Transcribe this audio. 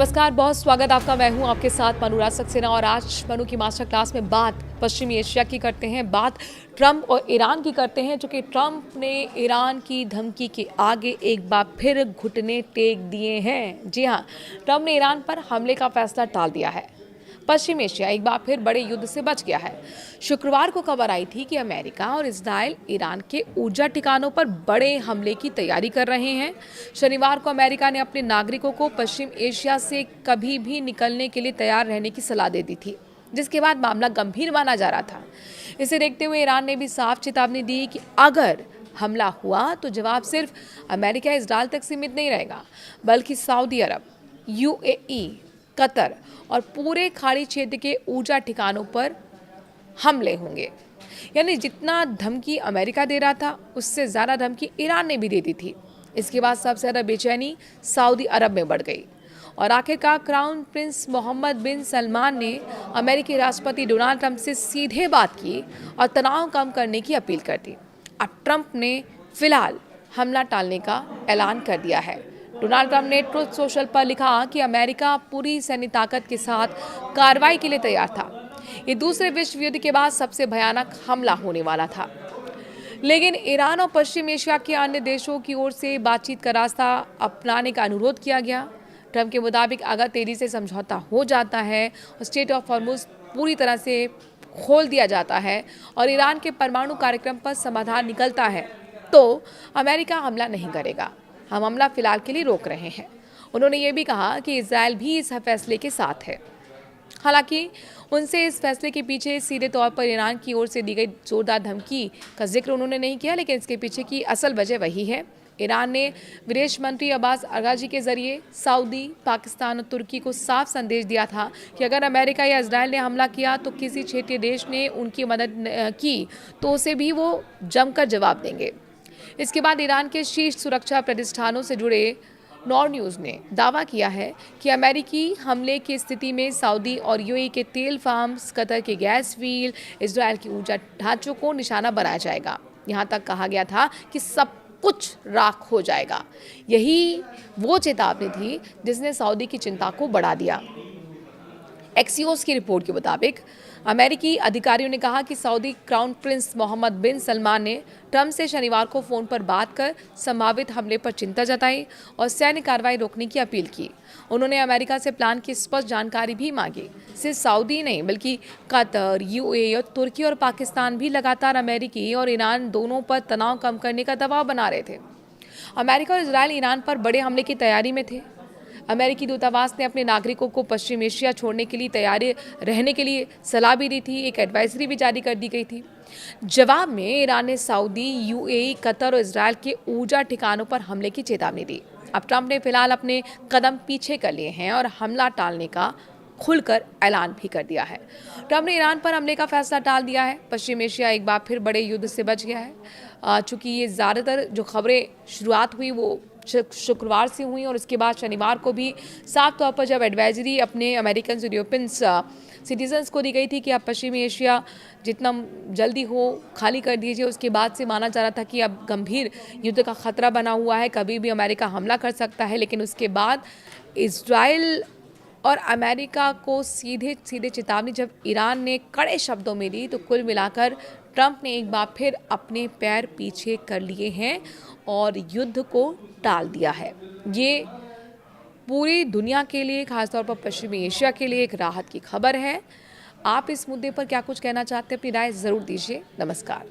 नमस्कार, बहुत स्वागत आपका। मैं हूं आपके साथ मनुराज सक्सेना और आज मनु की मास्टर क्लास में बात पश्चिमी एशिया की करते हैं। बात ट्रंप और ईरान की करते हैं, जो कि ट्रंप ने ईरान की धमकी के आगे एक बार फिर घुटने टेक दिए हैं। जी हां, ट्रंप ने ईरान पर हमले का फैसला टाल दिया है। पश्चिम एशिया एक बार फिर बड़े युद्ध से बच गया है। शुक्रवार को खबर आई थी कि अमेरिका और इजराइल ईरान के ऊर्जा ठिकानों पर बड़े हमले की तैयारी कर रहे हैं। शनिवार को अमेरिका ने अपने नागरिकों को पश्चिम एशिया से कभी भी निकलने के लिए तैयार रहने की सलाह दे दी थी, जिसके बाद मामला गंभीर माना जा रहा था। इसे देखते हुए ईरान ने भी साफ चेतावनी दी कि अगर हमला हुआ तो जवाब सिर्फ अमेरिका इजराइल तक सीमित नहीं रहेगा, बल्कि सऊदी अरब, यूएई, कतर और पूरे खाड़ी क्षेत्र के ऊर्जा ठिकानों पर हमले होंगे। यानी जितना धमकी अमेरिका दे रहा था, उससे ज़्यादा धमकी ईरान ने भी दे दी थी। इसके बाद सबसे ज़्यादा बेचैनी सऊदी अरब में बढ़ गई और आखिरकार क्राउन प्रिंस मोहम्मद बिन सलमान ने अमेरिकी राष्ट्रपति डोनाल्ड ट्रंप से सीधे बात की और तनाव कम करने की अपील कर दी। अब ट्रंप ने फिलहाल हमला टालने का ऐलान कर दिया है। डोनाल्ड ट्रंप ने ट्रुथ सोशल पर लिखा कि अमेरिका पूरी सैन्य ताकत के साथ कार्रवाई के लिए तैयार था। ये दूसरे विश्व युद्ध के बाद सबसे भयानक हमला होने वाला था। लेकिन ईरान और पश्चिम एशिया के अन्य देशों की ओर से बातचीत का रास्ता अपनाने का अनुरोध किया गया। ट्रंप के मुताबिक अगर तेजी से समझौता हो जाता है और स्ट्रेट ऑफ हॉर्मुज़ पूरी तरह से खोल दिया जाता है और ईरान के परमाणु कार्यक्रम पर समाधान निकलता है, तो अमेरिका हमला नहीं करेगा। हम हमला फिलहाल के लिए रोक रहे हैं। उन्होंने ये भी कहा कि इजराइल भी इस फैसले के साथ है। हालांकि उनसे इस फैसले के पीछे सीधे तौर पर ईरान की ओर से दी गई जोरदार धमकी का जिक्र उन्होंने नहीं किया, लेकिन इसके पीछे की असल वजह वही है। ईरान ने विदेश मंत्री अब्बास अरागची के जरिए सऊदी, पाकिस्तान और तुर्की को साफ संदेश दिया था कि अगर अमेरिका या इजराइल ने हमला किया तो किसी क्षेत्रीय देश ने उनकी मदद की तो उसे भी वो जमकर जवाब देंगे। इसके बाद ईरान के शीर्ष सुरक्षा प्रतिष्ठानों से जुड़े नॉर न्यूज़ ने दावा किया है कि अमेरिकी हमले की स्थिति में सऊदी और यूएई के तेल फार्म्स, कतर के गैस फील्ड, इजराइल की ऊर्जा ढांचों को निशाना बनाया जाएगा। यहाँ तक कहा गया था कि सब कुछ राख हो जाएगा। यही वो चेतावनी थी जिसने सऊदी की चिंता को बढ़ा दिया। एक्सियोस की रिपोर्ट के मुताबिक अमेरिकी अधिकारियों ने कहा कि सऊदी क्राउन प्रिंस मोहम्मद बिन सलमान ने ट्रंप से शनिवार को फ़ोन पर बात कर संभावित हमले पर चिंता जताई और सैन्य कार्रवाई रोकने की अपील की। उन्होंने अमेरिका से प्लान की स्पष्ट जानकारी भी मांगी। सिर्फ सऊदी नहीं, बल्कि कतर, यूएई और तुर्की और पाकिस्तान भी लगातार अमेरिकी और ईरान दोनों पर तनाव कम करने का दबाव बना रहे थे। अमेरिका और इजराइल ईरान पर बड़े हमले की तैयारी में थे। अमेरिकी दूतावास ने अपने नागरिकों को पश्चिम एशिया छोड़ने के लिए तैयार रहने के लिए सलाह भी दी थी। एक एडवाइजरी भी जारी कर दी गई थी। जवाब में ईरान ने सऊदी, यूएई, कतर और इजराइल के ऊर्जा ठिकानों पर हमले की चेतावनी दी। अब ट्रंप ने फिलहाल अपने कदम पीछे कर लिए हैं और हमला टालने का खुलकर ऐलान भी कर दिया है। ट्रंप ने ईरान पर हमले का फैसला टाल दिया है। पश्चिम एशिया एक बार फिर बड़े युद्ध से बच गया है। चूँकि ये ज़्यादातर जो खबरें शुरुआत हुई वो शुक्रवार से हुई और उसके बाद शनिवार को भी साफ तौर पर जब एडवाइजरी अपने अमेरिकन यूरोपियन सिटीजन्स को दी गई थी कि आप पश्चिमी एशिया जितना जल्दी हो खाली कर दीजिए, उसके बाद से माना जा रहा था कि अब गंभीर युद्ध का खतरा बना हुआ है, कभी भी अमेरिका हमला कर सकता है। लेकिन उसके बाद इजराइल और अमेरिका को सीधे सीधे चेतावनी जब ईरान ने कड़े शब्दों में दी, तो कुल मिलाकर ट्रंप ने एक बार फिर अपने पैर पीछे कर लिए हैं और युद्ध को टाल दिया है। ये पूरी दुनिया के लिए, खासतौर पर पश्चिमी एशिया के लिए एक राहत की खबर है। आप इस मुद्दे पर क्या कुछ कहना चाहते हैं? अपनी राय ज़रूर दीजिए। नमस्कार।